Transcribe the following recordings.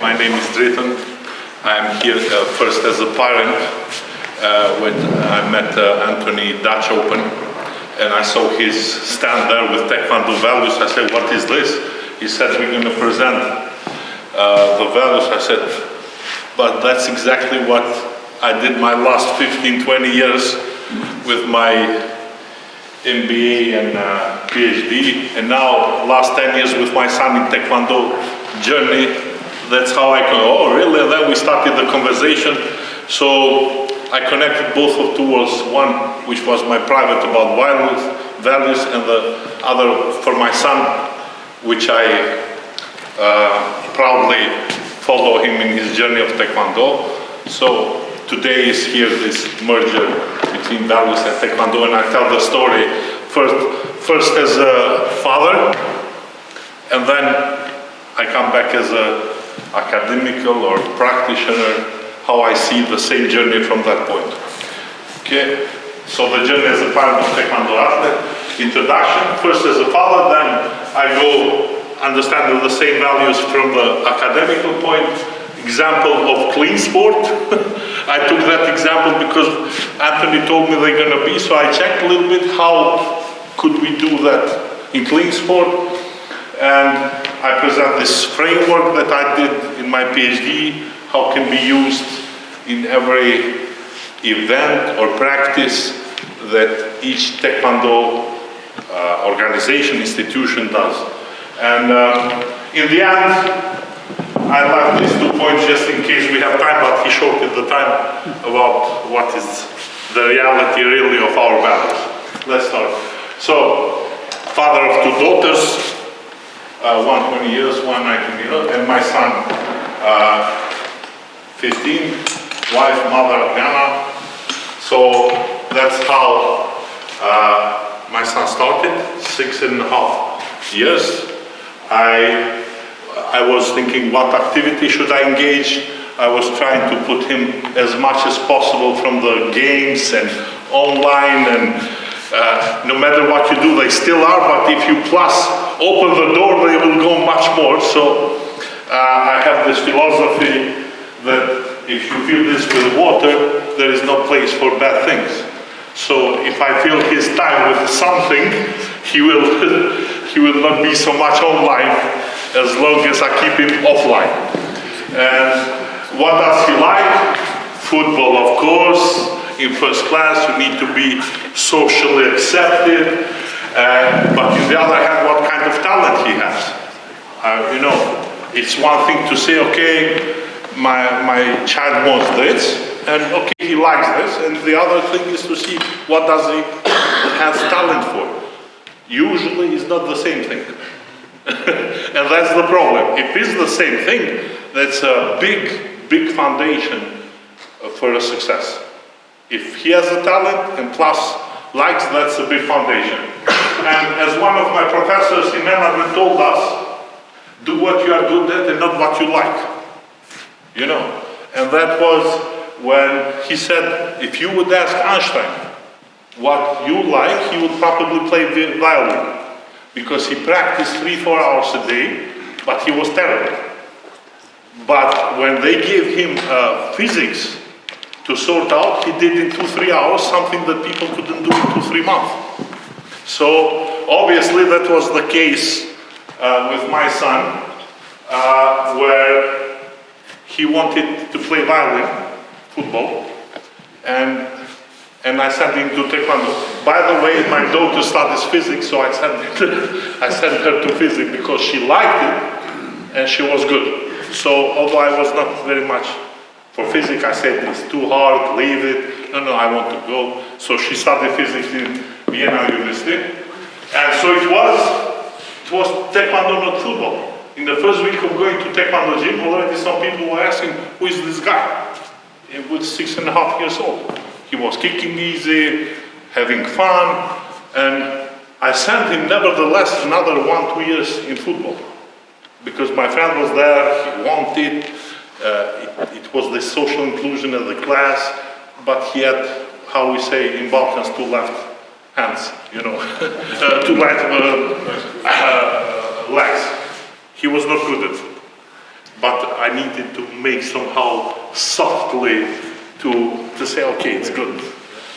My name is Driton. I'm here first as a parent when I met Anthony Dutch Open, and I saw his stand there with Taekwondo values. I said, "What is this?" He said, "We're going to present the values." I said, "But that's exactly what I did my last 15-20 years with my MBA and Ph.D. and now last 10 years with my son in Taekwondo journey." That's how I go, "Oh, really?" And then we started the conversation. So I connected both of towards one, which was my private about values, and the other for my son, which I proudly follow him in his journey of Taekwondo. So today is here this merger between values and Taekwondo, and I tell the story first as a father, and then I come back as a academical or practitioner, how I see the same journey from that point. Okay, so the journey as a parent of Taekwondo athlete, introduction, first as a father, then I go understanding the same values from the academical point, example of clean sport. I took that example because Anthony told me they're going to be, so I checked a little bit how could we do that in clean sport. And I present this framework that I did in my PhD, how can be used in every event or practice that each Taekwondo organization, institution does. And in the end, I left these 2 points just in case we have time, but he shorted the time about what is the reality really of our values. Let's start. So, father of 2 daughters, one 20 years, one 19 years, and my son 15, wife, mother, Ghana. So that's how my son started, 6.5 years. I was thinking what activity should I engage. I was trying to put him as much as possible from the games and online, and no matter what you do, they still are, but if you plus open the door, they will go much more. So I have this philosophy that if you fill this with water, there is no place for bad things. So if I fill his time with something, he will not be so much online as long as I keep him offline. And what does he like? Football, of course. In first class, you need to be socially accepted. But on the other hand, what kind of talent he has. You know, it's one thing to say, okay, my child wants this, and okay, he likes this, and the other thing is to see what does he have talent for. Usually it's not the same thing. And that's the problem. If it's the same thing, that's a big foundation for a success. If he has a talent and plus likes, that's a big foundation. And as one of my professors in management told us, do what you are good at and not what you like. You know, and that was when he said, if you would ask Einstein what you like, he would probably play violin, because he practiced 3-4 hours a day, but he was terrible. But when they gave him physics to sort out, he did in 2-3 hours something that people couldn't do in 2-3 months. So obviously that was the case with my son, where he wanted to play violin, football, and I sent him to Taekwondo. By the way, my daughter studies physics, so I sent her to physics because she liked it and she was good. So although I was not very much for physics, I said it's too hard, leave it. No, I want to go. So she studied physics in Vienna University. And so it was Taekwondo, not football. In the first week of going to Taekwondo gym, already some people were asking, who is this guy? He was 6.5 years old. He was kicking easy, having fun, and I sent him nevertheless another 1-2 years in football. Because my friend was there, he wanted, it was the social inclusion of the class, but he had, how we say in Balkans, 2 left hands, you know, 2 left legs. He was not good at it. but I needed to make somehow softly to say, okay, it's good.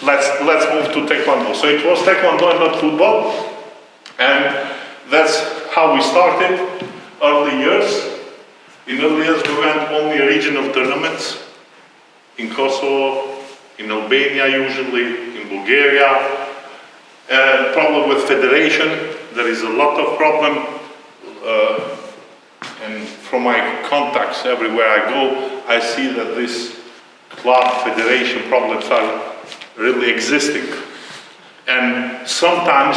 Let's move to Taekwondo. So it was Taekwondo and not football, and that's how we started early years. In early years we went only regional tournaments in Kosovo, in Albania usually, in Bulgaria. Problem with federation, there is a lot of problem, and from my contacts everywhere I go, I see that these club federation problems are really existing. And sometimes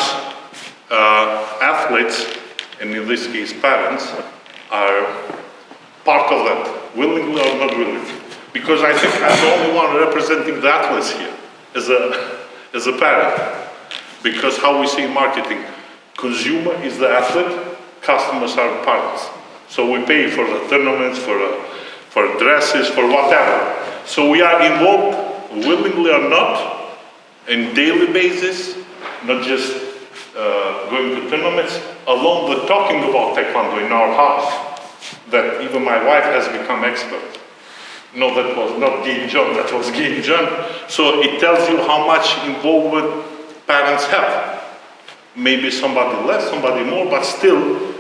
athletes, and in this case parents, are part of that, willingly or not willingly. Because I think I'm the only one representing the athletes here, as a parent. Because how we see in marketing, consumer is the athlete, customers are parents. So we pay for the tournaments, for dresses, for whatever. So we are involved, willingly or not, in daily basis, not just going to tournaments, along with talking about Taekwondo in our house, that even my wife has become expert. No, that was not Game John, that was Game John. So it tells you how much involvement parents have. Maybe somebody less, somebody more, but still,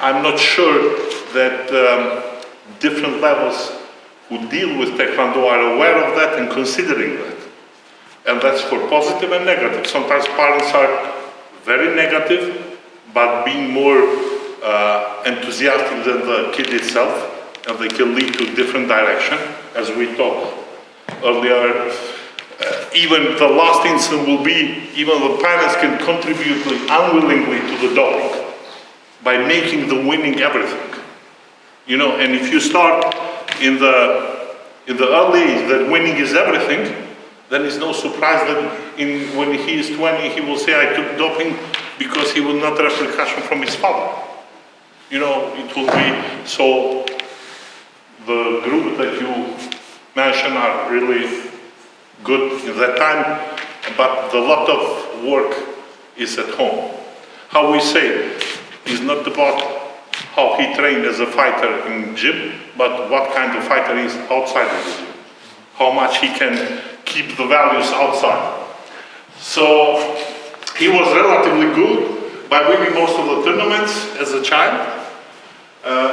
I'm not sure that different levels who deal with Taekwondo are aware of that and considering that. And that's for positive and negative. Sometimes parents are very negative, but being more enthusiastic than the kid itself, and they can lead to different direction, as we talked earlier. Even the last instance will be, even the parents can contribute unwillingly to the doping by making the winning everything. You know, and if you start in the early age that winning is everything, then it's no surprise that when he is 20, he will say, I took doping because he will not have repercussion from his father. You know, it will be, so the group that you mentioned are really good in that time, but the lot of work is at home. How we say is not about how he trained as a fighter in gym, but what kind of fighter he is outside of the gym. How much he can keep the values outside. So he was relatively good by winning most of the tournaments as a child.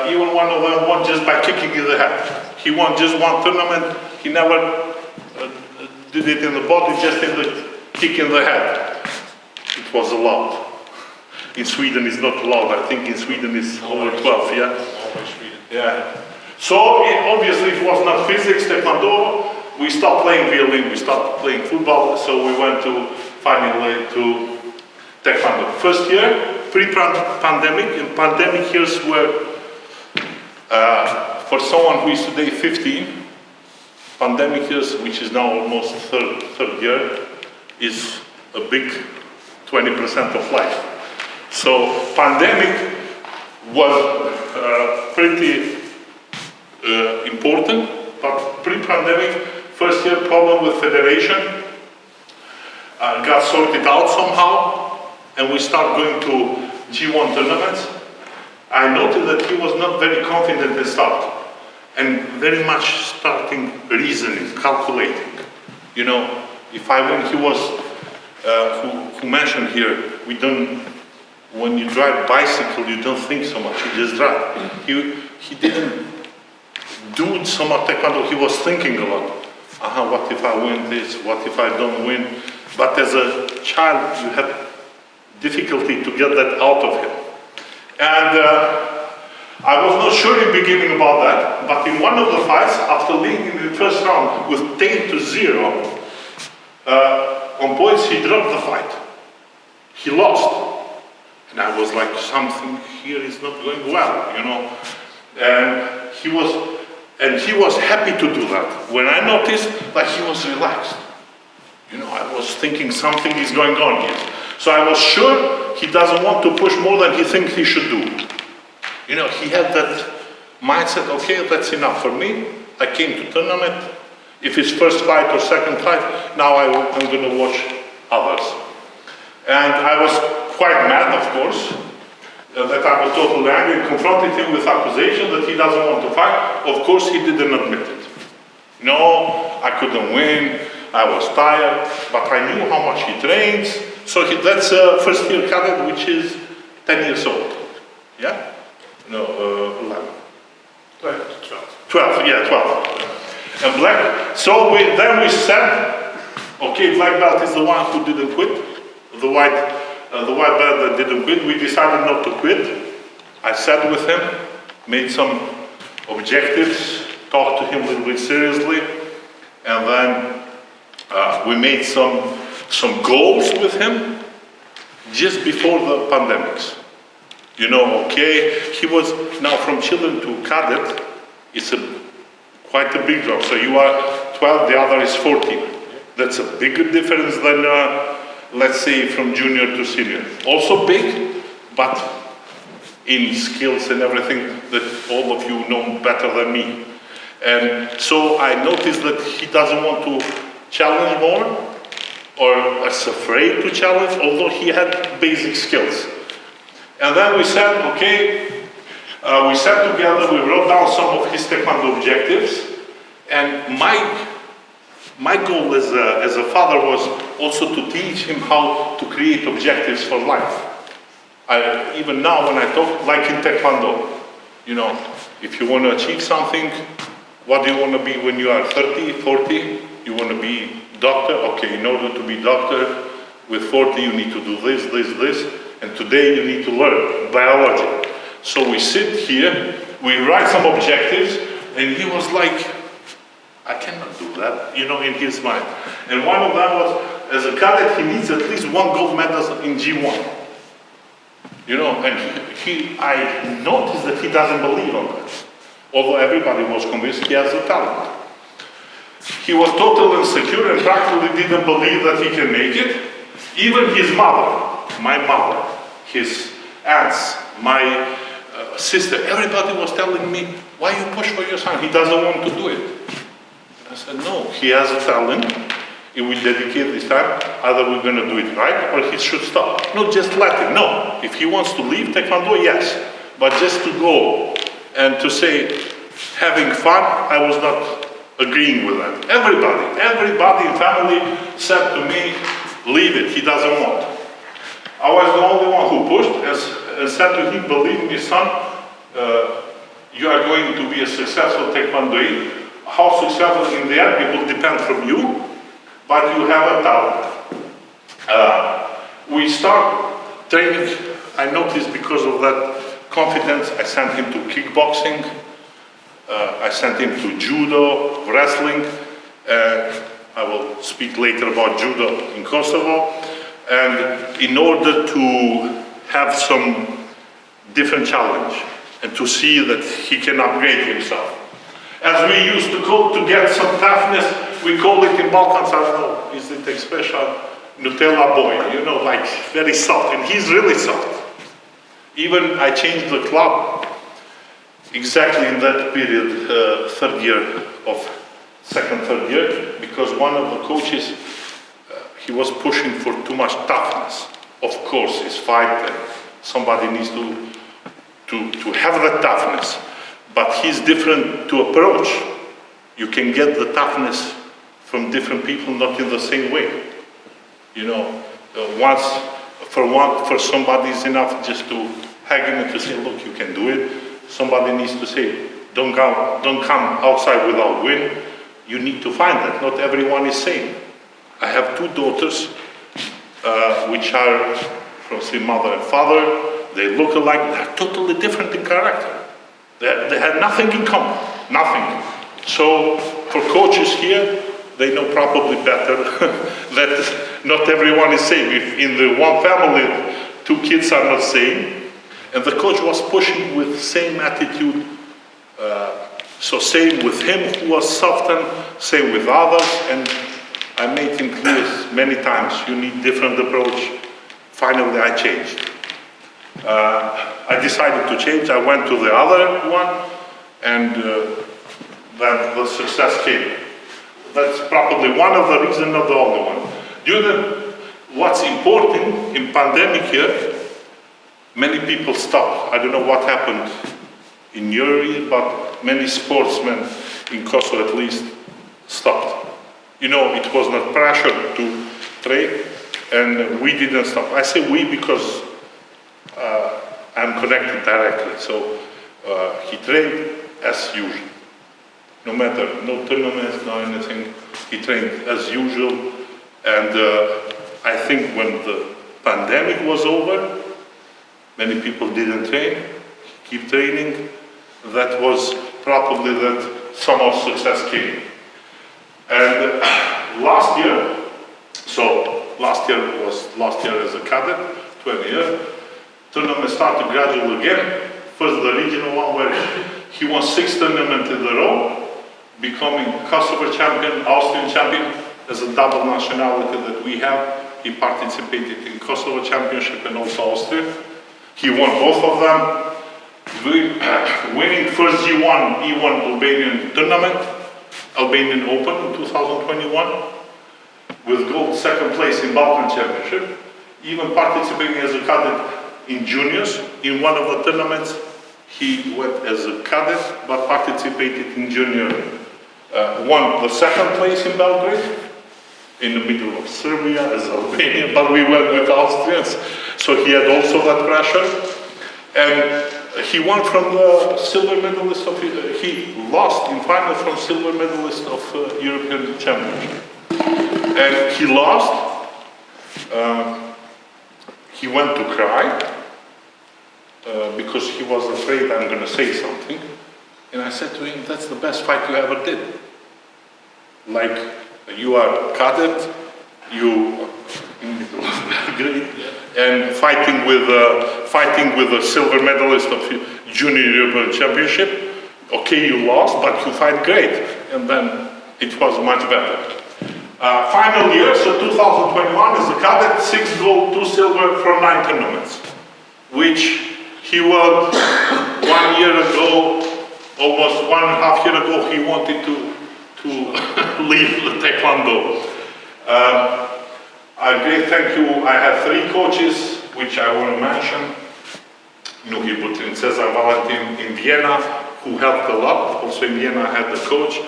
Even one of them won just by kicking in the head. He won just one tournament. He never did it in the body, just in the kick in the head. It was allowed. In Sweden it's not allowed. I think in Sweden it's over 12, yeah? Yeah. So obviously it was not physics, Taekwondo. We stopped playing violin, we stopped playing football, so we went to finally to Taekwondo. First year, pre-pandemic, and pandemic years were, for someone who is today 15, pandemic years, which is now almost third year, is a big 20% of life. So pandemic was pretty important, but pre-pandemic, first year problem with federation got sorted out somehow, and we start going to G1 tournaments. I noted that he was not very confident at the start, and very much starting reasoning, calculating. You know, if I win, he was, who mentioned here, when you drive bicycle, you don't think so much, you just drive. He didn't do so much Taekwondo, he was thinking a lot. What if I win this, what if I don't win? But as a child, you have difficulty to get that out of him. And I was not sure in the beginning about that, but in one of the fights, after leading in the first round with 10-0, on points he dropped the fight. He lost. And I was like, something here is not going well, you know. And he was happy to do that. When I noticed that he was relaxed. You know, I was thinking something is going on here. So I was sure he doesn't want to push more than he thinks he should do. You know, he had that mindset, okay, that's enough for me. I came to tournament. If it's first fight or second fight, now I'm going to watch others. And I was quite mad, of course, that I was totally angry, confronted him with accusation that he doesn't want to fight. Of course, he didn't admit it. No, I couldn't win, I was tired, but I knew how much he trains. So that's a first year cadet, which is 10 years old. Yeah? No, 11. 12, yeah, 12. And black, so then we said, okay, black belt is the one who didn't quit. The white belt that didn't quit. We decided not to quit. I sat with him, made some objectives, talked to him a little bit seriously, and then we made some goals with him just before the pandemics. You know, okay, he was now from children to cadet. It's quite a big drop. So you are 12, the other is 14. That's a bigger difference than, let's say, from junior to senior. Also big, but in skills and everything that all of you know better than me. And so I noticed that he doesn't want to challenge more, or is afraid to challenge, although he had basic skills. And then we said, okay, we sat together, we wrote down some of his taekwondo objectives, and my goal as a father was also to teach him how to create objectives for life. Even now when I talk, like in taekwondo, you know, if you want to achieve something, what do you want to be when you are 30, 40? You want to be doctor? Okay, in order to be doctor, with 40 you need to do this, this, this, and today you need to learn biology. So we sit here, we write some objectives, and he was like, I cannot do that, you know, in his mind. And one of them was, as a cadet, he needs at least 1 gold medal in G1. You know, and I noticed that he doesn't believe on that. Although everybody was convinced he has the talent. He was totally insecure and practically didn't believe that he can make it. Even his mother, my mother, his aunts, my sister, everybody was telling me, why you push for your son? He doesn't want to do it. I said, no, he has a talent. He will dedicate this time. Either we're going to do it right or he should stop. Not just let him. No, if he wants to leave Taekwondo, yes. But just to go and to say, having fun, I was not agreeing with that. Everybody in family said to me, leave it, he doesn't want. I was the only one who pushed and said to him, believe me, son, you are going to be a successful Taekwondoist. How successful in the end, it will depend from you, but you have a talent. We start training. I noticed because of that confidence, I sent him to kickboxing, I sent him to judo, wrestling. I will speak later about judo in Kosovo. And in order to have some different challenge and to see that he can upgrade himself. As we used to call, to get some toughness, we call it in Balkans, I don't know, is it expression, Nutella boy, you know, like very soft, and he's really soft. Even I changed the club exactly in that period, third year, because one of the coaches, he was pushing for too much toughness. Of course, it's fight, and somebody needs to have that toughness. But he's different to approach. You can get the toughness from different people, not in the same way. You know, for somebody is enough just to hug him and to say, look, you can do it. Somebody needs to say, don't come outside without win. You need to find that. Not everyone is same. I have 2 daughters, which are from same mother and father. They look alike. They're totally different in character. They had nothing in common, nothing. So for coaches here, they know probably better that not everyone is same. If in the one family, 2 kids are not same, and the coach was pushing with same attitude, so same with him who was softened, same with others, and I made him clear many times, you need different approach. Finally, I changed. I decided to change. I went to the other one, and then the success came. That's probably one of the reasons, not the only one. What's important in pandemic here, many people stopped. I don't know what happened in your area, but many sportsmen in Kosovo at least stopped. You know, it was not pressure to train, and we didn't stop. I say we because I'm connected directly. So he trained as usual. No matter, no tournaments, no anything, he trained as usual. And I think when the pandemic was over, many people didn't train, keep training. That was probably that some of success came. And last year as a cadet, 20 years, tournament started gradually again. First the regional one where he won 6 tournaments in a row, becoming Kosovo champion, Austrian champion, as a double nationality that we have. He participated in Kosovo championship and also Austria. He won both of them. Winning first E1 Albanian tournament, Albanian Open in 2021, with gold second place in Balkan Championship, even participating as a cadet in juniors. In one of the tournaments, he went as a cadet, but participated in junior. Won the second place in Belgrade, in the middle of Serbia as Albania, but we went with Austrians, so he had also that pressure. And he won from the silver medalist of, he lost in final from silver medalist of European Championship. And he lost, he went to cry, because he was afraid I'm going to say something. And I said to him, that's the best fight you ever did. Like, you are cadet, you in the middle of Belgrade, and fighting with a silver medalist of Junior European Championship. Okay, you lost, but you fight great, and then it was much better. Final year, so 2021, as a cadet, 6 gold, 2 silver from 9 tournaments, which he won 1 year ago, almost 1.5 years ago. He wanted to leave the taekwondo. A great thank you. I have 3 coaches, which I want to mention. Nuhi Butin, Cesar Valentin in Vienna, who helped a lot. Also in Vienna I had the coach.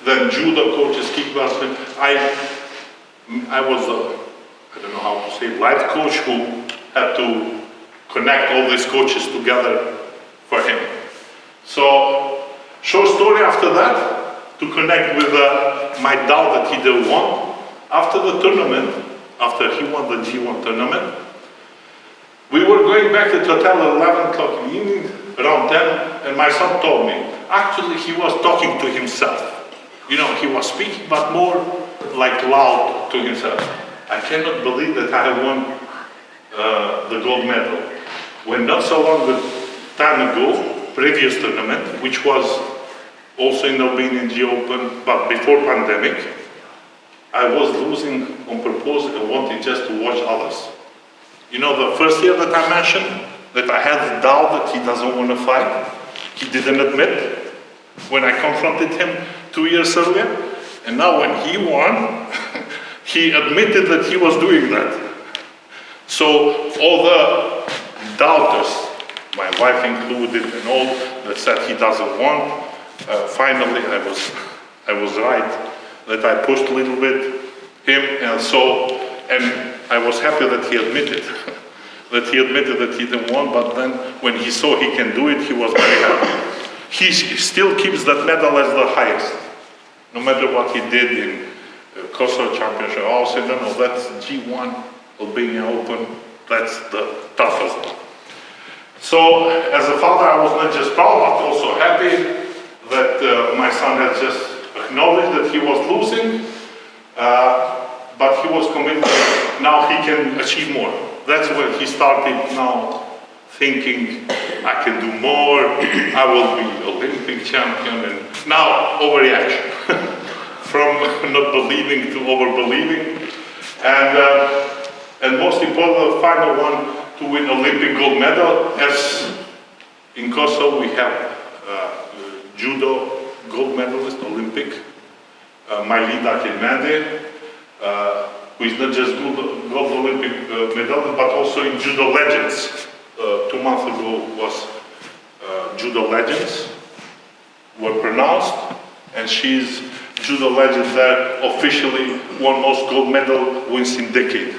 Then judo coaches, kickboxing. I was I don't know how to say, life coach who had to connect all these coaches together for him. So, short story after that, to connect with my doubt that he didn't won. After the tournament, after he won the G1 tournament, we were going back to the hotel at 11 o'clock in the evening, around 10, and my son told me, actually he was talking to himself. You know, he was speaking, but more like loud to himself. I cannot believe that I have won the gold medal. When not so long time ago, previous tournament, which was also in Albanian G Open, but before pandemic, I was losing on purpose and wanted just to watch others. You know, the first year that I mentioned, that I had the doubt that he doesn't want to fight, he didn't admit when I confronted him 2 years earlier. And now when he won, he admitted that he was doing that. So all the doubters, my wife included, and all that said he doesn't want, finally I was right, that I pushed a little bit him, and I was happy that he admitted that he didn't want, but then when he saw he can do it, he was very happy. He still keeps that medal as the highest, no matter what he did in Kosovo Championship. Also, no, that's G1, Albania Open, that's the toughest one. So, as a father, I was not just proud, but also happy that my son had just acknowledged that he was losing, but he was convinced that now he can achieve more. That's when he started now thinking, I can do more, I will be Olympic champion, and now overreaction. From not believing to over-believing. And most important, the final one, to win Olympic gold medal. As in Kosovo we have judo gold medalist, Olympic, Majlida Kelmende, who is not just gold Olympic medalist, but also in judo legends 2 months ago was Judo Legends were pronounced, and she's Judo Legend there, officially won most gold medal wins in decade.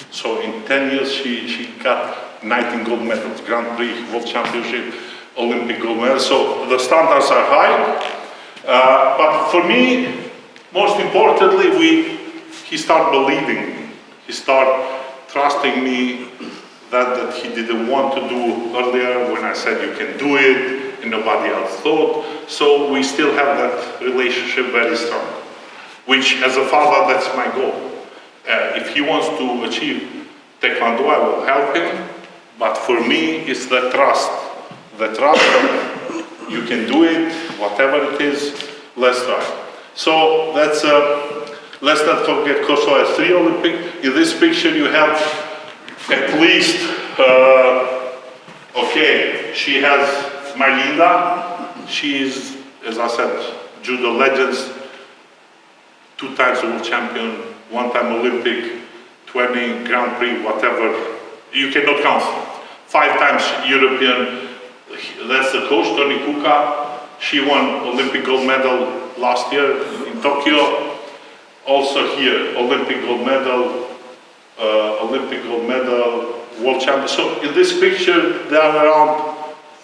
So in 10 years she got 19 gold medals, Grand Prix, World Championship, Olympic gold medals. So the standards are high. But for me, most importantly, he started believing me. He started trusting me that he didn't want to do earlier when I said you can do it and nobody else thought. So we still have that relationship very strong, which as a father, that's my goal. If he wants to achieve Taekwondo, I will help him. But for me, it's the trust. The trust that you can do it, whatever it is, let's try. So that's, let's not forget Kosovo has 3 Olympic. In this picture you have at least, okay, she has Marlinda. She is, as I said, Judo Legends, 2 times world champion, 1 time Olympic, 20 Grand Prix, whatever. You cannot count. 5 times European. That's the coach, Tony Kuka. She won Olympic gold medal last year in Tokyo. Also here, Olympic gold medal, world champion. So in this picture, there are around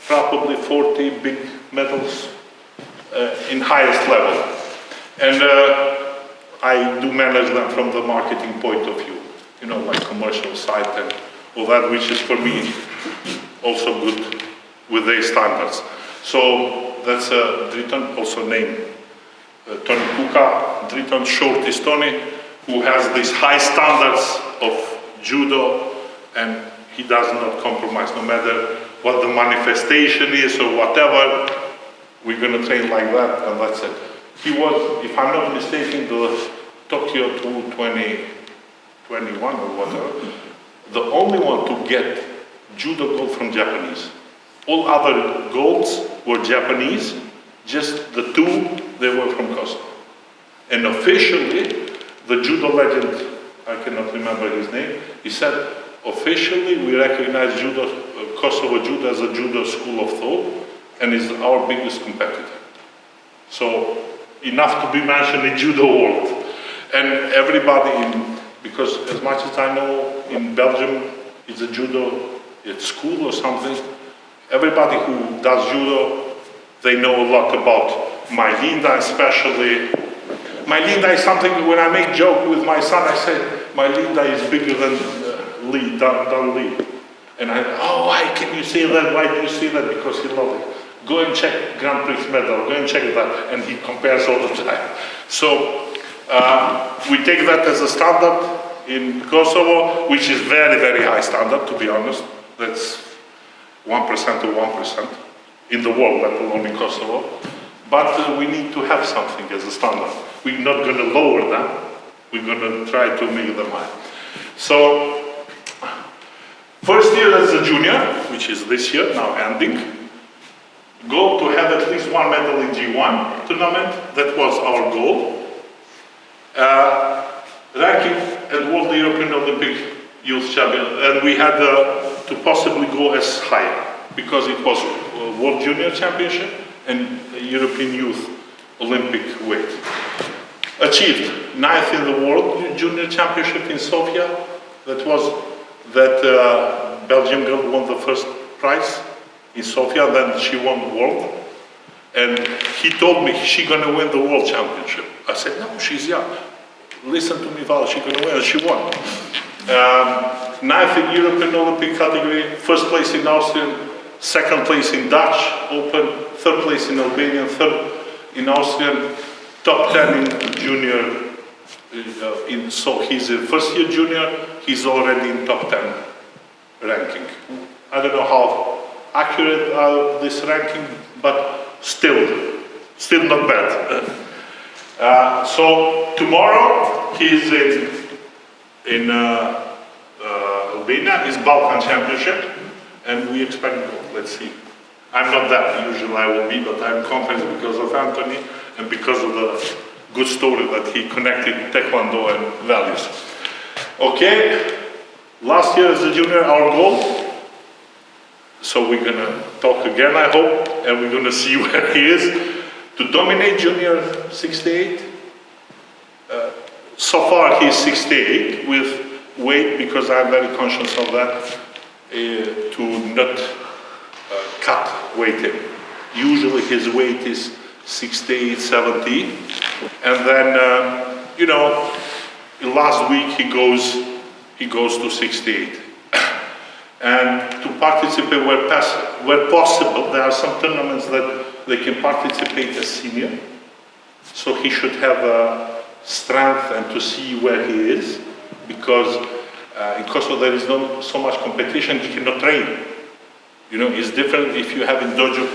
probably 40 big medals in highest level. And I do manage them from the marketing point of view, you know, like commercial side and all that, which is for me also good with their standards. So that's Driton, also named Tony Kuka. Driton short is Tony, who has these high standards of judo, and he does not compromise, no matter what the manifestation is or whatever. We're going to train like that, and that's it. He was, if I'm not mistaken, the Tokyo 2021 or whatever, the only one to get judo gold from Japanese. All other golds were Japanese, just the 2, they were from Kosovo. And officially, the judo legend, I cannot remember his name, he said, officially we recognize judo, Kosovo judo as a judo school of thought, and is our biggest competitor. So, enough to be mentioned in judo world. And everybody because as much as I know, in Belgium, it's a judo, it's school or something. Everybody who does judo, they know a lot about Marlinda, especially. Marlinda is something, when I make joke with my son, I say, Marlinda is bigger than Lee, than Lee. And why can you say that? Why do you say that? Because he loves it. Go and check Grand Prix medal, go and check that. And he compares all the time. So, we take that as a standard in Kosovo, which is very, very high standard, to be honest. That's 1% to 1% in the world, let alone in Kosovo. But we need to have something as a standard. We're not going to lower them. We're going to try to make them high. So, first year as a junior, which is this year, now ending, goal to have at least 1 medal in G1 tournament. That was our goal. Ranking at World European Olympic Youth Champion, and we had to possibly go as high, because it was World Junior Championship and European Youth Olympic weight. Achieved 9th in the World Junior Championship in Sofia. That Belgian girl won the first prize in Sofia, then she won the world. And he told me she's gonna win the World Championship. I said, no, she's young. Listen to me, Val, she's gonna win, and she won. 9th in European Olympic category, 1st place in Austrian, 2nd place in Dutch Open, 3rd place in Albanian, 3rd in Austrian, top 10 in junior. So he's a first year junior, he's already in top 10 ranking. I don't know how accurate this ranking, but still not bad. So tomorrow he's in Albania, is Balkan Championship, and we expect gold. Let's see. I'm not that, usually I will be, but I'm confident because of Anthony and because of the good story that he connected Taekwondo and values. Okay, last year as a junior, our goal So we're gonna talk again, I hope, and we're gonna see where he is. To dominate junior 68, so far he's 68 with weight, because I'm very conscious of that, to not cut weight in. Usually his weight is 68, 70, and then, you know, last week he goes to 68. And to participate where possible, there are some tournaments that they can participate as senior. So he should have strength and to see where he is, because in Kosovo there is not so much competition, he cannot train. You know, it's different if you have in dojo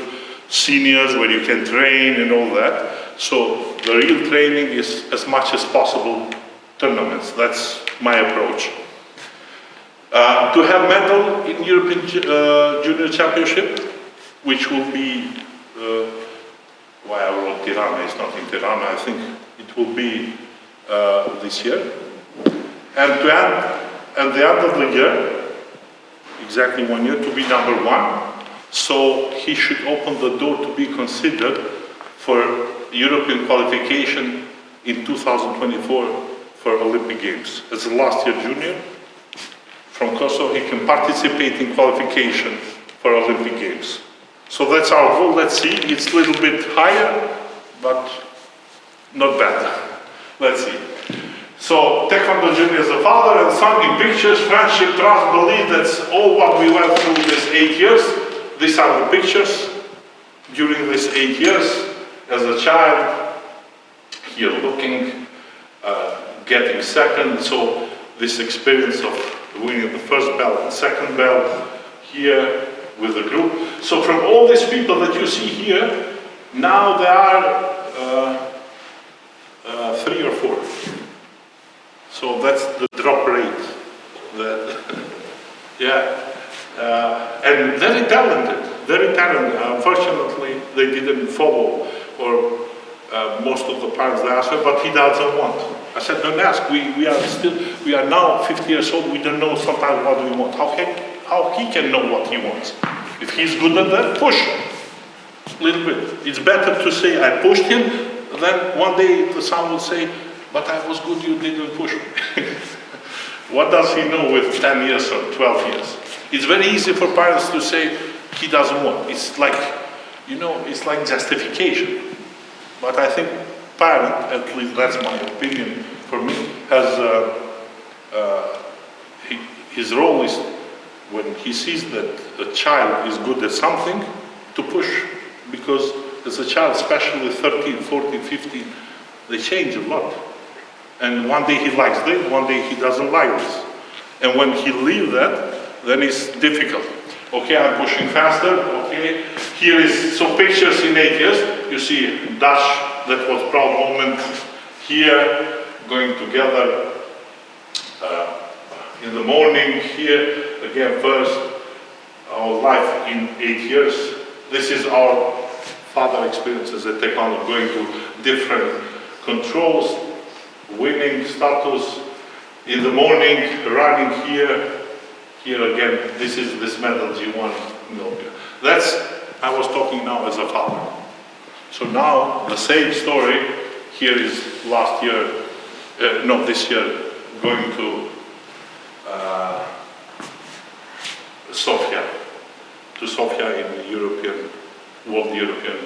seniors where you can train and all that. So the real training is as much as possible tournaments. That's my approach. To have medal in European Junior Championship, which will be, why I wrote Tirana, it's not in Tirana, I think it will be this year. And to end, at the end of the year, exactly 1 year, to be #1. So he should open the door to be considered for European qualification in 2024 for Olympic Games. As a last year junior from Kosovo, he can participate in qualification for Olympic Games. So that's our goal. Let's see. It's a little bit higher, but not bad. Let's see. So Taekwondo Junior is a father and son in pictures, friendship, trust, belief. That's all what we went through these 8 years. These are the pictures during these 8 years as a child. Here looking, getting second. So this experience of winning the first belt and second belt here with the group. So from all these people that you see here, now there are 3 or 4. So that's the drop rate. And very talented, very talented. Unfortunately, they didn't follow, or most of the parents they asked, but he doesn't want. I said, don't ask. We are now 50 years old. We don't know sometimes what we want. How he can know what he wants? If he's good at that, push a little bit. It's better to say I pushed him, than one day the son will say, but I was good, you didn't push me. What does he know with 10 years or 12 years? It's very easy for parents to say he doesn't want. It's like, you know, it's like justification. But I think parent, at least that's my opinion for me, has his role is when he sees that a child is good at something, to push, because as a child, especially 13, 14, 15, they change a lot. And one day he likes this, one day he doesn't like this. And when he leaves that, then it's difficult. Okay, I'm pushing faster, okay. Here is some pictures in 8 years. You see Dutch, that was proud moment. Here, going together in the morning. Here, again, first, our life in 8 years. This is our father experiences at Taekwondo, going to different controls, winning status in the morning, running here. Here again, this is this medal G1 in Olympia. That's, I was talking now as a father. So now the same story. Here is last year, no, this year, going to Sofia in the World European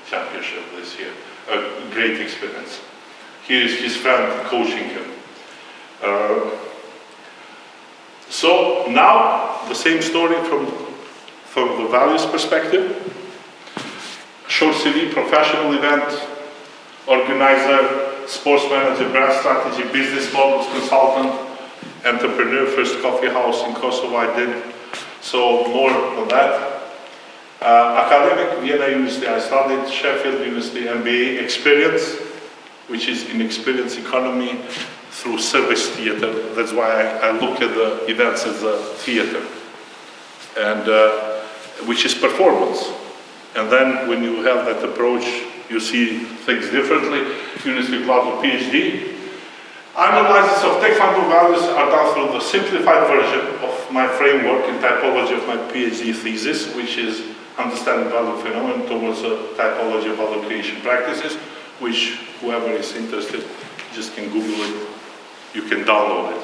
Championship this year. A great experience. Here is his friend coaching him. So now the same story from the values perspective. Short CV, professional event organizer, sports manager, brand strategy, business models consultant, entrepreneur, first coffee house in Kosovo I did. So more on that. Academic, Vienna University, I studied, Sheffield University MBA, experience, which is in experience economy through service theater. That's why I look at the events as a theater, and which is performance. And then when you have that approach, you see things differently. Erasmus Gold Ph.D. Analysis of Taekwondo values are done through the simplified version of my framework in typology of my PhD thesis, which is understanding value phenomenon towards a typology of value creation practices, which whoever is interested just can Google it, you can download it.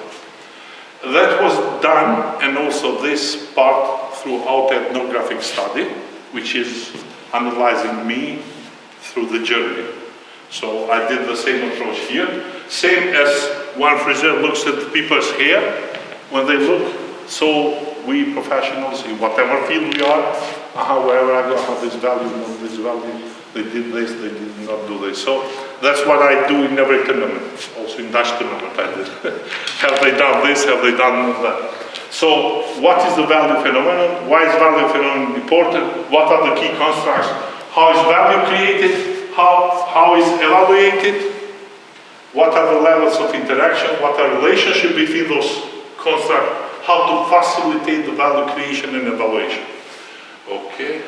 That was done, and also this part through autoethnographic study, which is analyzing me through the journey. So I did the same approach here. Same as one friseur looks at the people's hair when they look. So we professionals, in whatever field we are, wherever I go, I have this value, not this value. They did this, they did not do this. So that's what I do in every tournament. Also in Dutch tournament I did. Have they done this, have they done that? So what is the value phenomenon? Why is value phenomenon important? What are the key constructs? How is value created? How is evaluated? What are the levels of interaction? What are relationship between those constructs? How to facilitate the value creation and evaluation? Okay,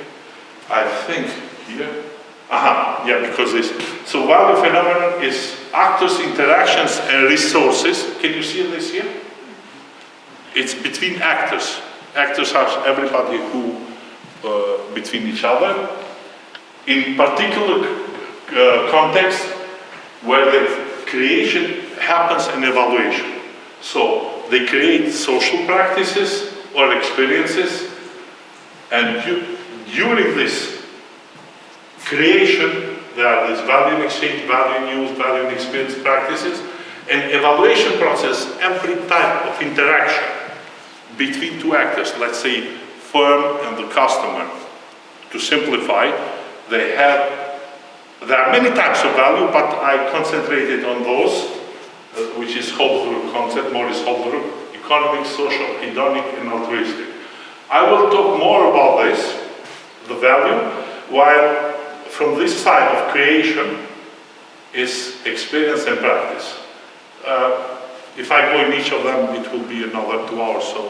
I think here. Yeah, because this. So value phenomenon is actors, interactions, and resources. Can you see this here? It's between actors. Actors are everybody who, between each other. In particular context, where the creation happens and evaluation. So they create social practices or experiences, and during this creation, there are these value exchange, value use, value experience practices, and evaluation process, every type of interaction between two actors, let's say firm and the customer. To simplify, there are many types of value, but I concentrated on those, which is Holzbrook concept, Maurice Holzbrook, economic, social, hedonic, and altruistic. I will talk more about this, the value, while from this side of creation is experience and practice. If I go in each of them, it will be another 2 hours, so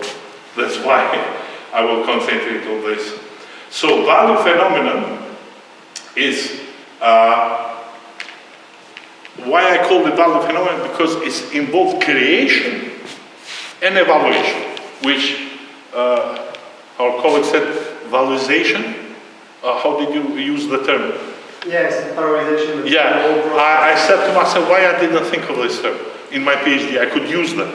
that's why I will concentrate on this. So value phenomenon is why I call it value phenomenon, because it's involved creation and evaluation, which our colleague said valorization. How did you use the term? Yes, valorization. Yeah, I said to myself, why I didn't think of this term in my PhD? I could use that.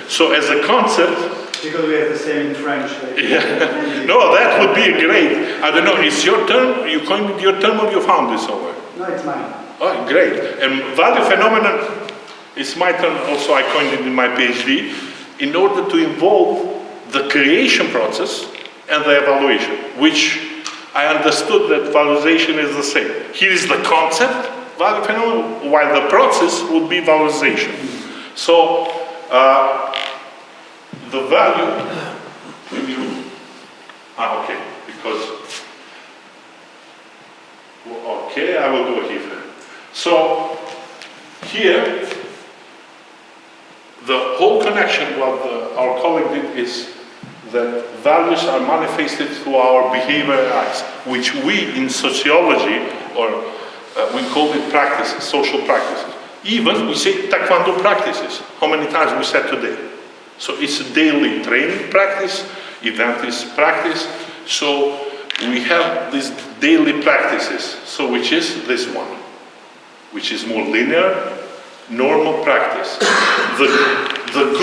So as a concept. Because we have the same in French. Yeah. No, that would be great. I don't know, it's your term? You coined your term or you found this somewhere? No, it's mine. Oh, great. And value phenomenon, it's my term, also I coined it in my PhD, in order to involve the creation process and the evaluation, which I understood that valorization is the same. Here is the concept, value phenomenon, while the process would be valorization. So, the value, okay, because, okay, I will go here. So, here, the whole connection, what our colleague did is that values are manifested through our behavioral acts, which we in sociology, or we call it practices, social practices. Even we say taekwondo practices. How many times we said today? So it's a daily training practice, eventist practice. So we have these daily practices. So which is this one, which is more linear, normal practice. The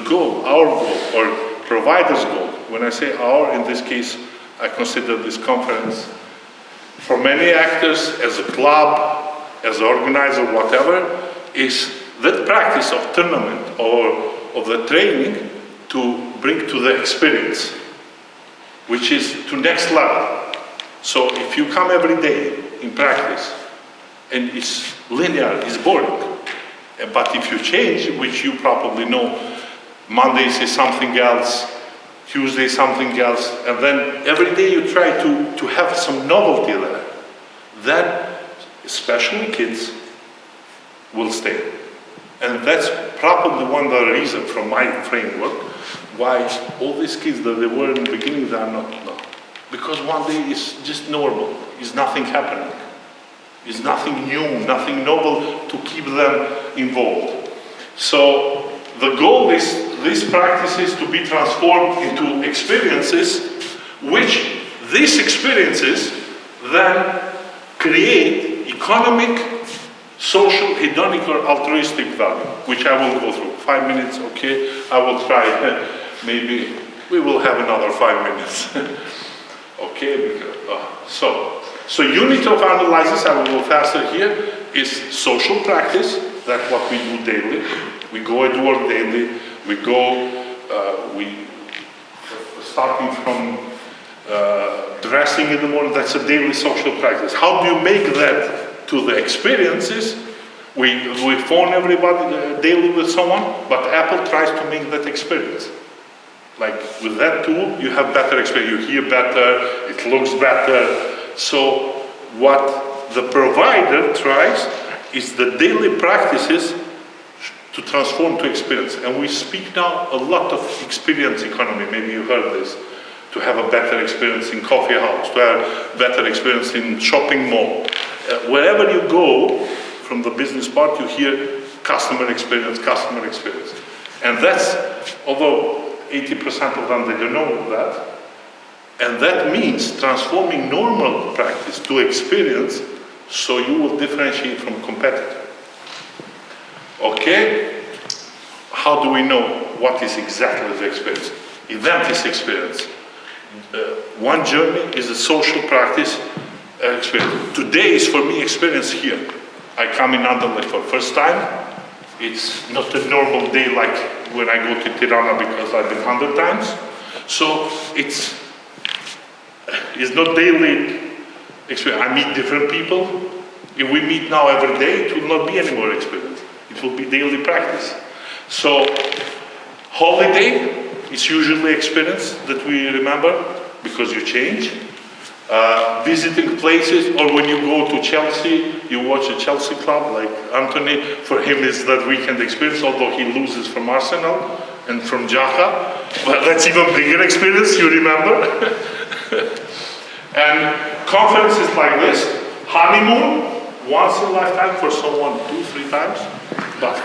goal, our goal, or provider's goal, when I say our, in this case, I consider this conference, for many actors, as a club, as an organizer, whatever, is that practice of tournament or of the training to bring to the experience, which is to next level. So if you come every day in practice, and it's linear, it's boring. But if you change, which you probably know, Mondays is something else, Tuesday something else, and then every day you try to have some novelty there, then especially kids will stay. And that's probably one of the reasons from my framework why all these kids that they were in the beginning, they are not now. Because one day is just normal, is nothing happening. Is nothing new, nothing novel to keep them involved. So the goal is these practices to be transformed into experiences, which these experiences then create economic, social, hedonic, or altruistic value, which I will go through. 5 minutes, okay? I will try. Maybe we will have another 5 minutes. Okay? So unit of analysis, I will go faster here, is social practice. That's what we do daily. We go at work daily. We go, starting from dressing in the morning, that's a daily social practice. How do you make that to the experiences? We phone everybody daily with someone, but Apple tries to make that experience. Like with that tool, you have better experience, you hear better, it looks better. So what the provider tries is the daily practices to transform to experience. And we speak now a lot of experience economy, maybe you heard this. To have a better experience in coffee house, to have better experience in shopping mall. Wherever you go, from the business part, you hear customer experience. And that's, although 80% of them, they don't know that, and that means transforming normal practice to experience, so you will differentiate from competitor. Okay? How do we know what is exactly the experience? Event is experience. One journey is a social practice experience. Today is for me experience here. I come in Anderlecht for first time. It's not a normal day like when I go to Tirana because I've been 100 times. So it's not daily experience. I meet different people. If we meet now every day, it will not be any more experience. It will be daily practice. So holiday is usually experience that we remember because you change. Visiting places, or when you go to Chelsea, you watch a Chelsea club like Anthony. For him, it's that weekend experience, although he loses from Arsenal and from Jaka. But that's even bigger experience, you remember. And conferences like this, honeymoon, once in a lifetime for someone 2-3 times. But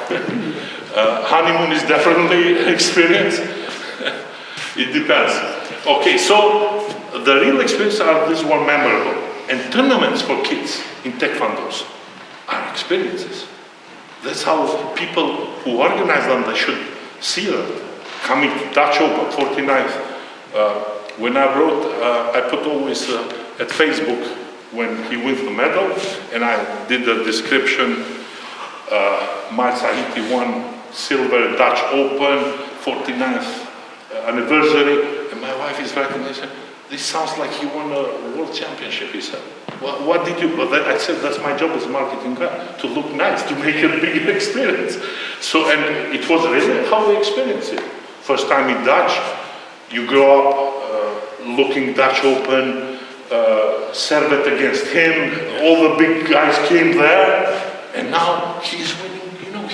honeymoon is definitely experience. It depends. Okay, so the real experiences are these one memorable. And tournaments for kids in taekwondos are experiences. That's how people who organize them, they should see them. Coming to Dutch Open, 49th. When I wrote, I put always at Facebook when he wins the medal, and I did the description, Sahiti won silver Dutch Open, 49th anniversary, and my wife is writing, I said, this sounds like he won a world championship, he said. Well, what did you, but I said, that's my job as a marketing guy, to look nice, to make a big experience. So, and it was really how we experienced it. First time in Dutch, you grow up looking Dutch Open, Servet against him, all the big guys came there, and now he's winning, you know,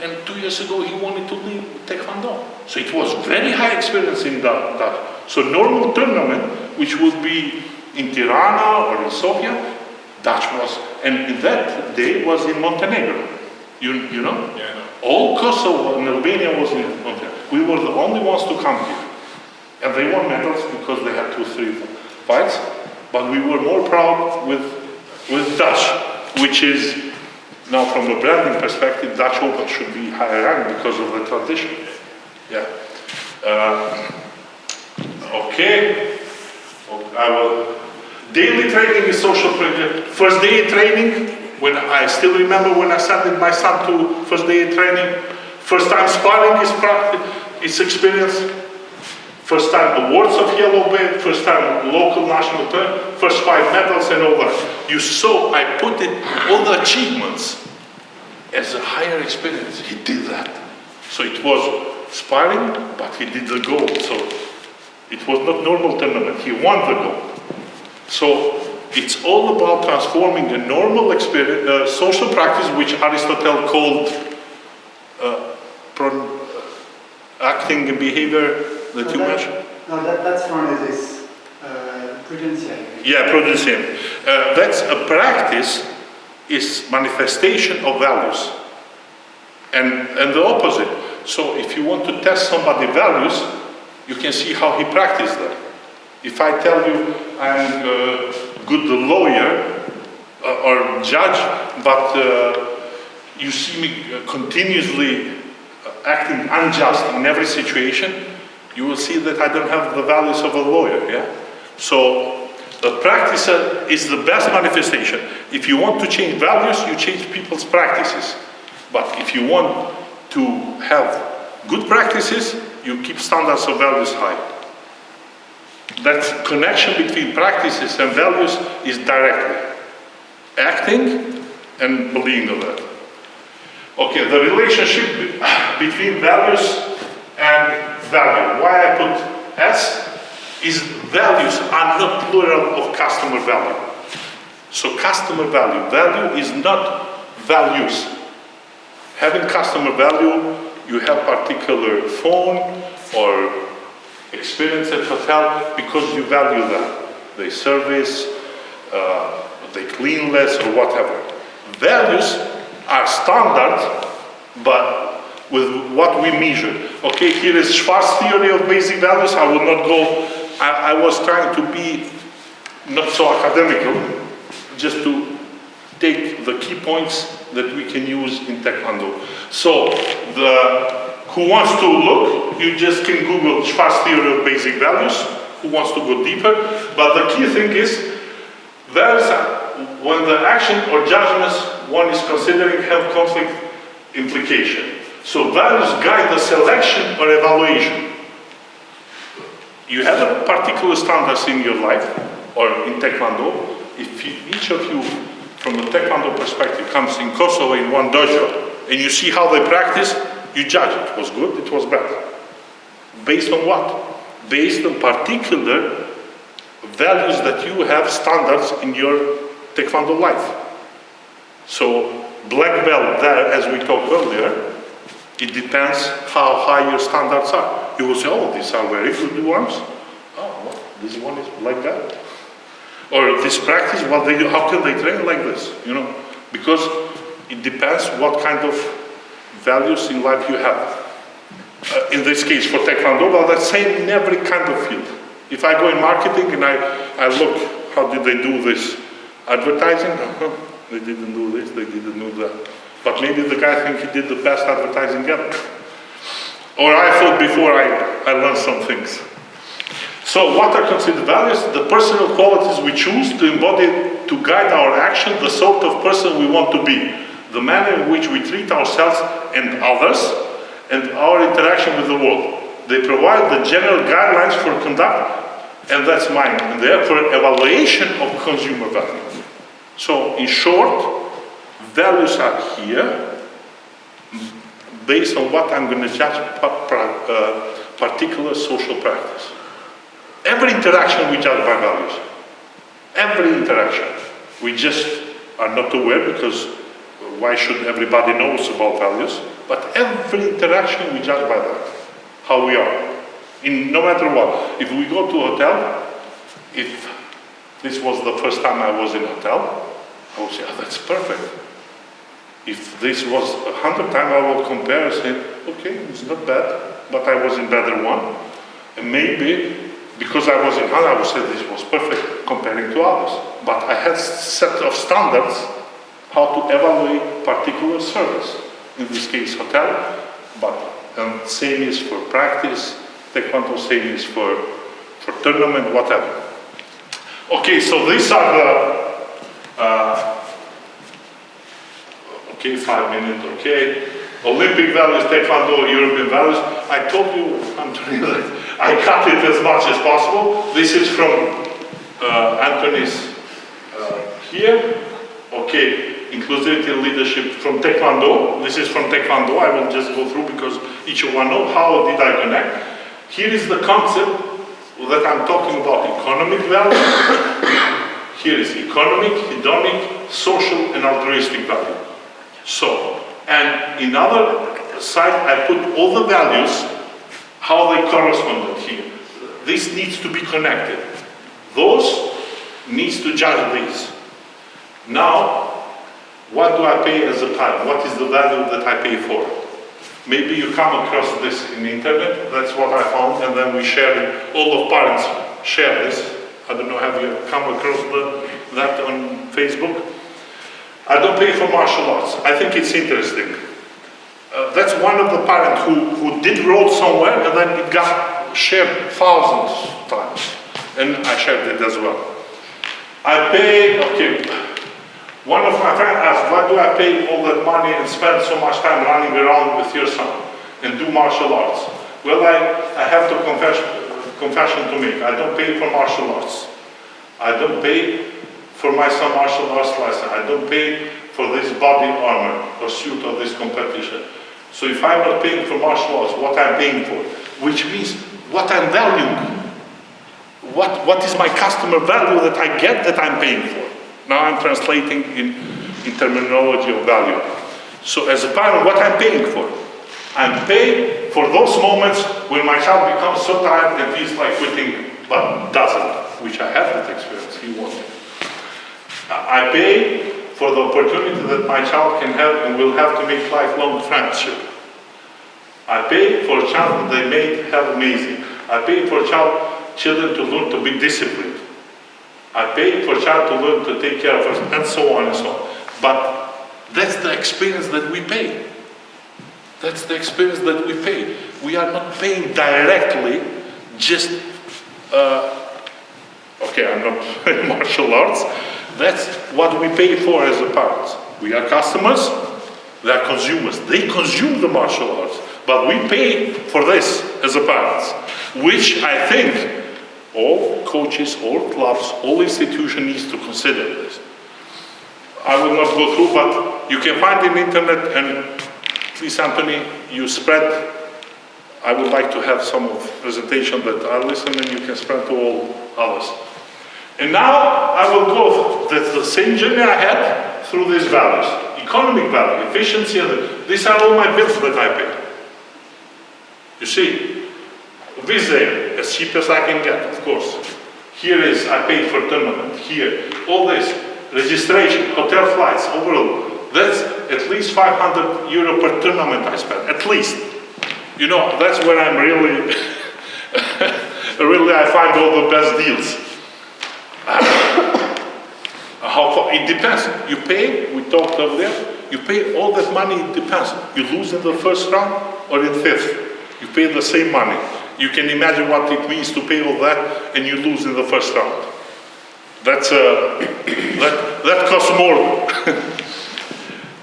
and 2 years ago he wanted to leave Taekwondo. So it was very high experience in that. So normal tournament, which would be in Tirana or in Sofia, Dutch was, and that day was in Montenegro. You know? Yeah. All Kosovo and Albania was in Montenegro. We were the only ones to come here. And they won medals because they had 2-3 fights. But we were more proud with Dutch, which is, now from a branding perspective, Dutch Open should be higher ranked because of the tradition. Yeah. Okay. I will. Daily training is social pressure. First day training, when I still remember when I sent my son to first day training. First time sparring is practice, is experience. First time awards of yellow belt, first time local national turn, first 5 medals and all that. You saw I put it, all the achievements as a higher experience. He did that. So it was sparring, but he did the gold. So it was not normal tournament, he won the gold. So it's all about transforming a normal experience, social practice, which Aristotle called acting and behavior that you mentioned. No, that's one of this prudential. Yeah, prudential. That's a practice, is manifestation of values. And the opposite. So if you want to test somebody's values, you can see how he practiced them. If I tell you I'm a good lawyer or judge, but you see me continuously acting unjust in every situation, you will see that I don't have the values of a lawyer, yeah? So the practice is the best manifestation. If you want to change values, you change people's practices. But if you want to have good practices, you keep standards of values high. That connection between practices and values is directly acting and believing of that. Okay, the relationship between values and value. Why I put S is values are not plural of customer value. So customer value, value is not values. Having customer value, you have particular phone or experience at hotel because you value them. They service, they clean less or whatever. Values are standard, but with what we measure. Okay, here is Schwartz theory of basic values. I will not go, I was trying to be not so academical, just to take the key points that we can use in Taekwondo. So, who wants to look, you just can Google Schwartz theory of basic values, who wants to go deeper. But the key thing is, values are, when the action or judgments one is considering have conflict implication. So values guide the selection or evaluation. You have a particular standards in your life, or in Taekwondo. If each of you, from a Taekwondo perspective, comes in Kosovo in one dojo, and you see how they practice, you judge it was good, it was bad. Based on what? Based on particular values that you have standards in your Taekwondo life. So black belt there, as we talked earlier, it depends how high your standards are. You will say, oh, these are very good ones. Oh, well, this one is like that. Or this practice, what they do, how can they train like this? You know, because it depends what kind of values in life you have. In this case for Taekwondo, well, that's same in every kind of field. If I go in marketing and I look, how did they do this? Advertising? They didn't do this, they didn't do that. But maybe the guy thinks he did the best advertising ever. Or I thought before I learned some things. So what are considered values? The personal qualities we choose to embody to guide our action, the sort of person we want to be, the manner in which we treat ourselves and others, and our interaction with the world. They provide the general guidelines for conduct, and that's mine, and therefore evaluation of consumer value. So in short, values are here based on what I'm going to judge particular social practice. Every interaction we judge by values. Every interaction. We just are not aware because why should everybody knows about values? But every interaction we judge by that. How we are. No matter what. If we go to a hotel, if this was the first time I was in a hotel, I would say, oh, that's perfect. If this was 100 times, I will compare and say, okay, it's not bad, but I was in better one. And maybe, because I was in 100, I would say this was perfect comparing to others. But I had set of standards how to evaluate particular service. In this case, hotel, but same is for practice, Taekwondo, same is for tournament, whatever. Okay, so these are the, okay, 5 minutes, okay. Olympic values, Taekwondo, European values. I told you, Anthony, that I cut it as much as possible. This is from Anthony's here. Okay, inclusivity and leadership from Taekwondo. This is from Taekwondo. I will just go through because each of one know how did I connect. Here is the concept that I'm talking about, economic value. Here is economic, hedonic, social, and altruistic value. So, and in other side, I put all the values, how they correspond here. This needs to be connected. Those needs to judge these. Now, what do I pay as a time? What is the value that I pay for? Maybe you come across this in the internet, that's what I found, and then we share it. All the parents share this. I don't know, have you come across that on Facebook? I don't pay for martial arts. I think it's interesting. That's one of the parents who did wrote somewhere and then it got shared thousands of times. And I shared it as well. I pay, okay, one of my friends asked, why do I pay all that money and spend so much time running around with your son and do martial arts? Well, I have to confession to make. I don't pay for martial arts. I don't pay for my son martial arts lesson. I don't pay for this body armor or suit or this competition. So if I'm not paying for martial arts, what I'm paying for, which means what I'm valuing. What is my customer value that I get that I'm paying for? Now I'm translating in terminology of value. So as a parent, what I'm paying for? I'm paying for those moments when my child becomes so tired that he's like quitting, but doesn't, which I have that experience, he won't. I pay for the opportunity that my child can have and will have to make lifelong friendship. I pay for a child that they may have amazing. I pay for children to learn to be disciplined. I pay for a child to learn to take care of us, and so on and so on. But that's the experience that we pay. That's the experience that we pay. We are not paying directly, just, okay, I'm not in martial arts. That's what we pay for as a parents. We are customers, they are consumers. They consume the martial arts, but we pay for this as a parents, which I think all coaches, all clubs, all institutions needs to consider this. I will not go through, but you can find in the internet, and please, Anthony, you spread. I would like to have some of presentation that I listen and you can spread to all others. And now I will go, that's the same journey I had through these values. Economic value, efficiency, these are all my bills that I pay. You see, Visa, as cheap as I can get, of course. Here is, I paid for tournament, here, all this, registration, hotel flights, overall. That's at least €500 per tournament I spend, at least. You know, that's where I'm really, really I find all the best deals. It depends. You pay, we talked earlier, you pay all that money, it depends. You lose in the first round or in fifth. You pay the same money. You can imagine what it means to pay all that and you lose in the first round. That's, that costs more.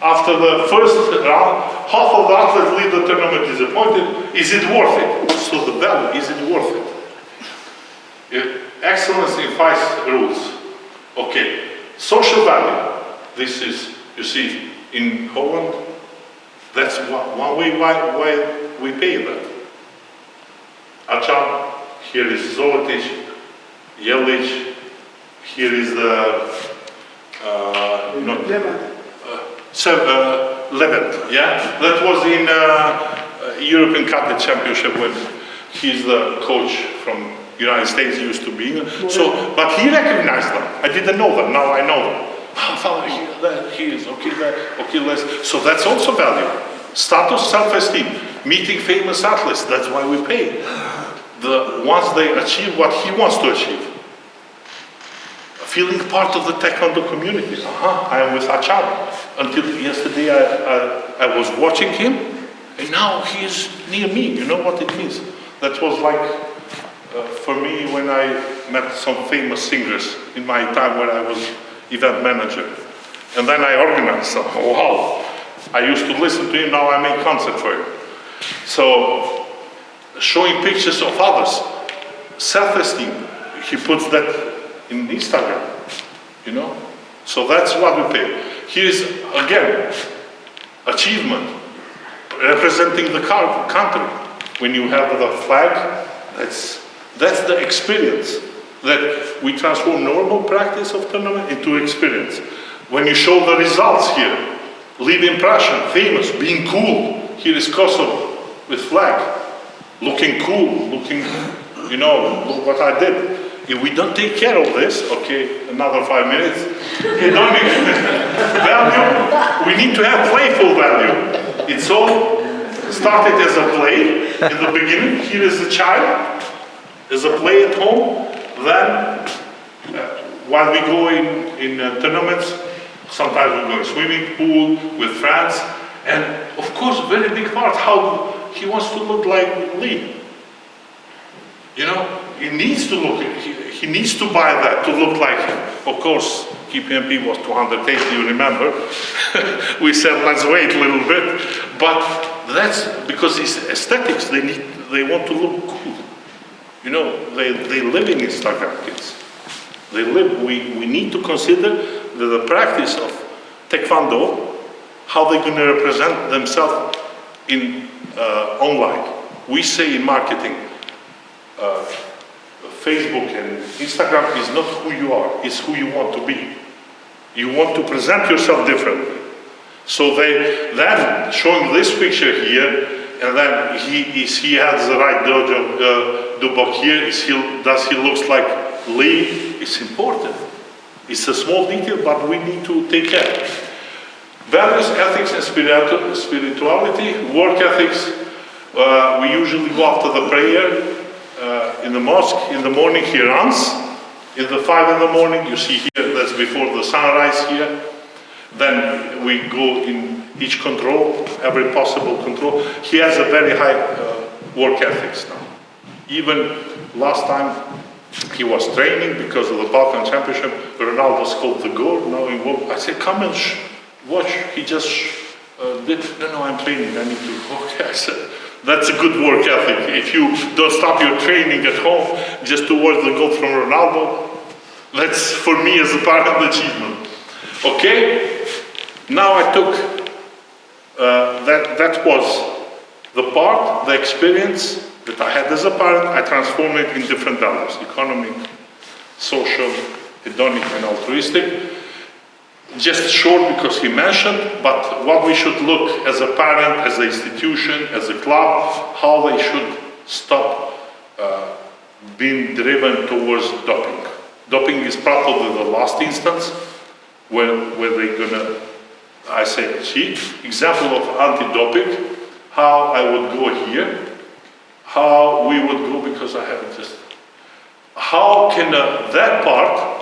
After the first round, half of the athletes leave the tournament disappointed. Is it worth it? So the value, is it worth it? Excellence in 5 rules. Okay. Social value. This is, you see, in Holland, that's one way why we pay that. Acham, here is Zolotich, Jelic, here is the Levet, yeah? That was in European Cadet Championship when he's the coach from United States, used to be. So, but he recognized them. I didn't know them, now I know them. Oh, Father, here, there, he is, okay, there, okay, less. So that's also value. Status, self-esteem, meeting famous athletes, that's why we pay. Once they achieve what he wants to achieve. Feeling part of the Taekwondo community. I am with Achab. Until yesterday I was watching him, and now he is near me. You know what it means? That was like, for me, when I met some famous singers in my time when I was event manager. And then I organized some. Wow. I used to listen to him, now I make concert for him. So, showing pictures of others, self-esteem, he puts that in Instagram, you know? So that's what we pay. Here's, again, achievement, representing the country. When you have the flag, that's the experience, that we transform normal practice of tournament into experience. When you show the results here, leave impression, famous, being cool. Here is Kosovo with flag, looking cool, looking, you know, look what I did. If we don't take care of this, okay, another 5 minutes, value, we need to have playful value. It's all started as a play in the beginning. Here is a child, as a play at home. Then, while we go in tournaments, sometimes we go in swimming pool with friends. And of course, very big part, how he wants to look like Lee. You know, he needs to look, he needs to buy that to look like him. Of course, KPMP was 280, you remember. We said, let's wait a little bit. But that's because it's aesthetics, they want to look cool. You know, they live in Instagram, kids. They live, we need to consider the practice of taekwondo, how they're going to represent themselves in online. We say in marketing, Facebook and Instagram is not who you are, it's who you want to be. You want to present yourself differently. So they then showing this picture here, and then he has the right dojo dubok here. Does he looks like Lee? It's important. It's a small detail, but we need to take care. Values, ethics, and spirituality, work ethics. We usually go after the prayer in the mosque. In the morning, he runs. In the 5 in the morning, you see here, that's before the sunrise here. Then we go in each control, every possible control. He has a very high work ethics now. Even last time he was training because of the Balkan Championship, Ronaldo scored the goal. Now he walked. I said, come and watch. He just did. No, I'm training. I need to walk. I said, that's a good work ethic. If you don't stop your training at home just to watch the goal from Ronaldo, that's for me as a parent achievement. Okay? Now I took, that was the part, the experience that I had as a parent. I transformed it in different values: economic, social, hedonic, and altruistic. Just short because he mentioned, but what we should look as a parent, as an institution, as a club, how they should stop being driven towards doping. Doping is probably the last instance where they're gonna, I say, cheat. Example of anti-doping, how I would go here, how we would go, because I haven't just, how can that part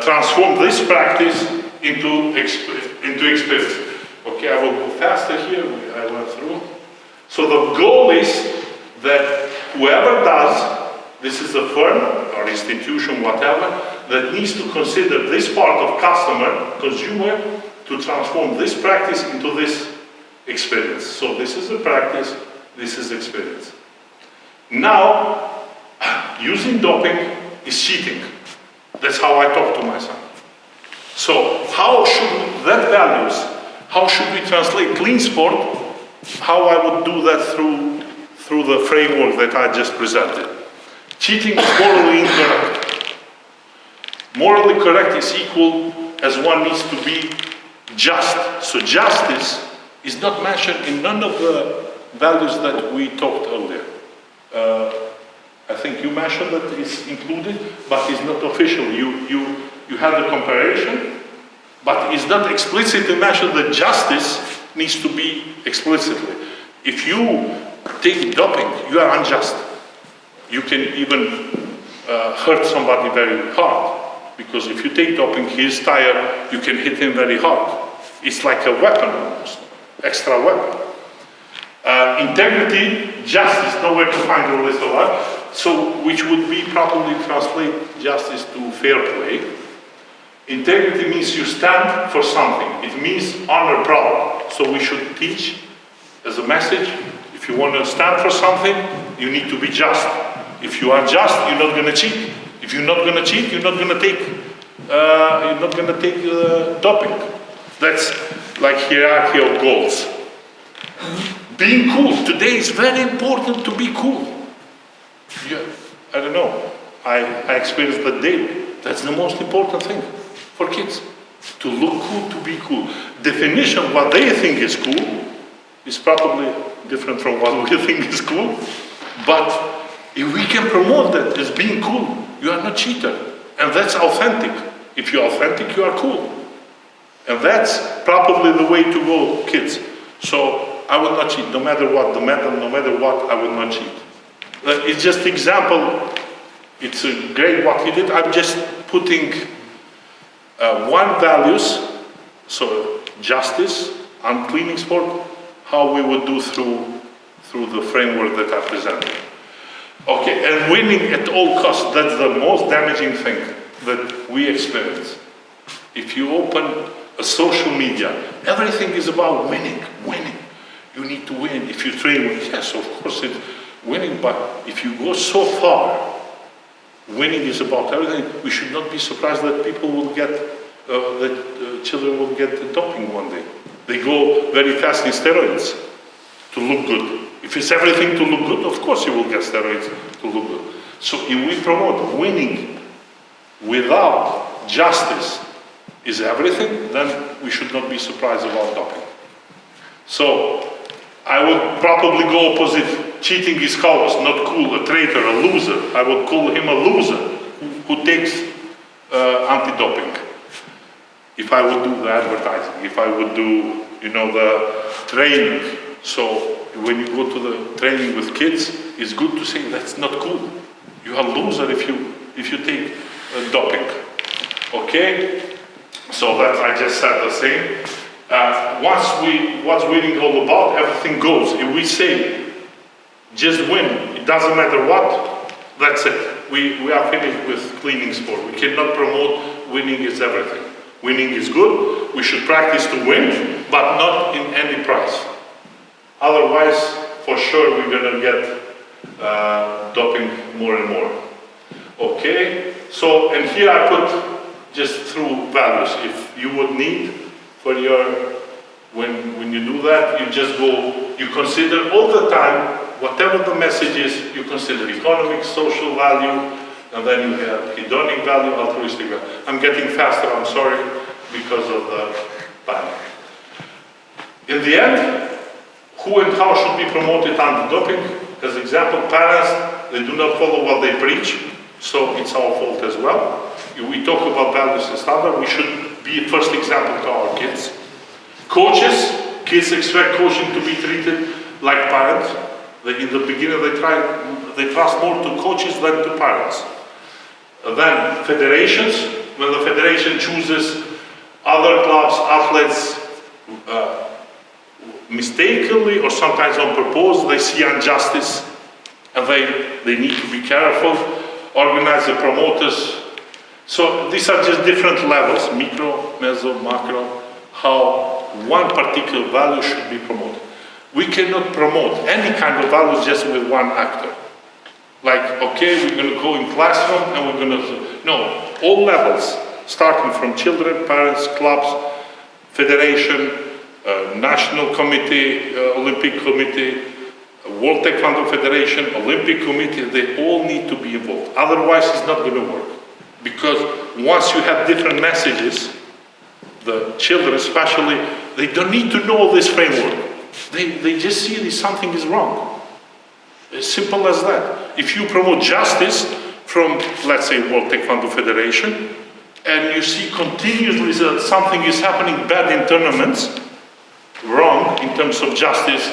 transform this practice into experience. Okay, I will go faster here, I went through. So the goal is that whoever does, this is a firm or institution, whatever, that needs to consider this part of consumer, to transform this practice into this experience. So this is a practice, this is experience. Now, using doping is cheating. That's how I talk to my son. So how should that values, how should we translate clean sport? How I would do that through the framework that I just presented. Cheating is morally incorrect. Morally correct is equal as one needs to be just. So justice is not mentioned in none of the values that we talked earlier. I think you mentioned that it's included, but it's not official. You have the comparison, but it's not explicitly mentioned that justice needs to be explicitly. If you take doping, you are unjust. You can even hurt somebody very hard, because if you take doping, he is tired, you can hit him very hard. It's like a weapon almost, extra weapon. Integrity, justice, nowhere to find the list of that. So, which would be probably translate justice to fair play. Integrity means you stand for something. It means honor proud. So we should teach as a message, if you want to stand for something, you need to be just. If you are just, you're not going to cheat. If you're not going to cheat, you're not going to take doping. That's like hierarchy of goals. Being cool. Today is very important to be cool. Yeah, I don't know. I experience that daily. That's the most important thing for kids. To look cool, to be cool. Definition of what they think is cool is probably different from what we think is cool. But if we can promote that as being cool, you are not cheater. And that's authentic. If you're authentic, you are cool. And that's probably the way to go, kids. So I will not cheat, no matter what, the medal, no matter what, I will not cheat. It's just example, it's great what he did. I'm just putting one values, so justice and cleaning sport, how we would do through the framework that I presented. Okay, and winning at all costs, that's the most damaging thing that we experience. If you open a social media, everything is about winning, winning. You need to win. If you train, yes, of course it's winning, but if you go so far, winning is about everything. We should not be surprised that people will get, children will get doping one day. They go very fast in steroids to look good. If it's everything to look good, of course you will get steroids to look good. So if we promote winning without justice is everything, then we should not be surprised about doping. So I would probably go opposite. Cheating is cowardice, not cool, a traitor, a loser. I would call him a loser who takes anti-doping. If I would do the advertising, if I would do, the training. So when you go to the training with kids, it's good to say that's not cool. You are a loser if you take doping. Okay? So that I just said the same. What's winning all about, everything goes. If we say just win, it doesn't matter what, that's it. We are finished with cleaning sport. We cannot promote winning is everything. Winning is good. We should practice to win, but not in any price. Otherwise, for sure, we're going to get doping more and more. Okay, so, and here I put just through values. If you would need for your, when you do that, you just go, you consider all the time, whatever the message is, you consider economic, social value, and then you have hedonic value, altruistic value. I'm getting faster, I'm sorry, because of the time. In the end, who and how should be promoted anti-doping? As example, parents, they do not follow what they preach, so it's our fault as well. If we talk about values and standards, we should be first example to our kids. Coaches, kids expect coaching to be treated like parents. In the beginning, they trust more to coaches than to parents. Then federations, when the federation chooses other clubs, athletes, mistakenly or sometimes on purpose, they see injustice and they need to be careful, organize the promoters. So these are just different levels, micro, meso, macro, how one particular value should be promoted. We cannot promote any kind of values just with one actor. Like, okay, we're going to go in classroom and we're going to, no, all levels, starting from children, parents, clubs, federation, National Committee, Olympic Committee, World Taekwondo Federation, Olympic Committee, they all need to be involved. Otherwise, it's not going to work. Because once you have different messages, the children especially, they don't need to know this framework. They just see that something is wrong. As simple as that. If you promote justice from, let's say, World Taekwondo Federation, and you see continuously that something is happening bad in tournaments, wrong in terms of justice,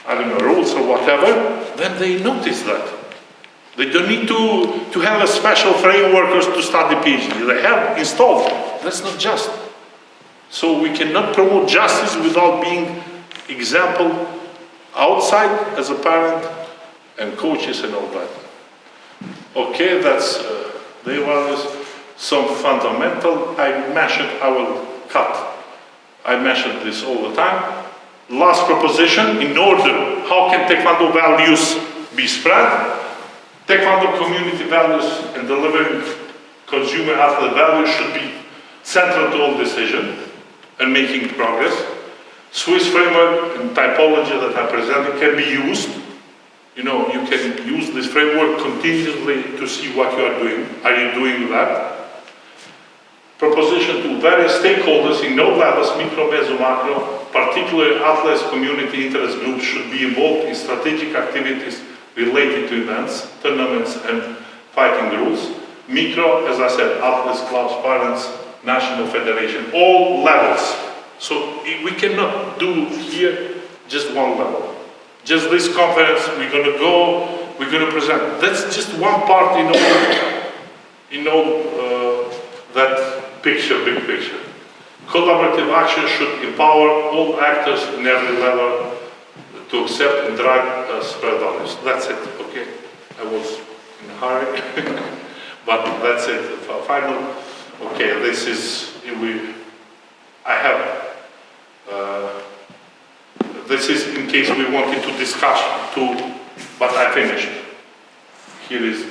I don't know, rules or whatever, then they notice that. They don't need to have a special framework to study PhD. They have installed. That's not just. So we cannot promote justice without being example outside as a parent and coaches and all that. Okay, that's there was some fundamental. I will cut. I mentioned this all the time. Last proposition, in order, how can Taekwondo values be spread? Taekwondo community values and delivering consumer athlete values should be central to all decision and making progress. Swiss framework and typology that I presented can be used. You can use this framework continuously to see what you are doing. Are you doing that? Proposition to various stakeholders in all levels, micro, meso, macro, particularly athletes, community interest groups should be involved in strategic activities related to events, tournaments, and fighting rules. Micro, as I said, athletes, clubs, parents, national federation, all levels. So we cannot do here just one level. Just this conference, we're going to go, we're going to present. That's just one part in all that picture, big picture. Collaborative action should empower all actors in every level to accept and drive spread values. That's it, okay? I was in a hurry, but that's it. Final, okay, this is, this is in case we wanted to discuss too, but I finished. Here is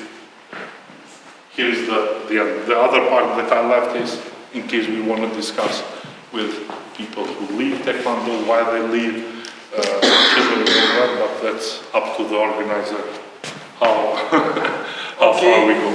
the other part that I left is in case we want to discuss with people who leave Taekwondo, why they leave, but that's up to the organizer how far we go.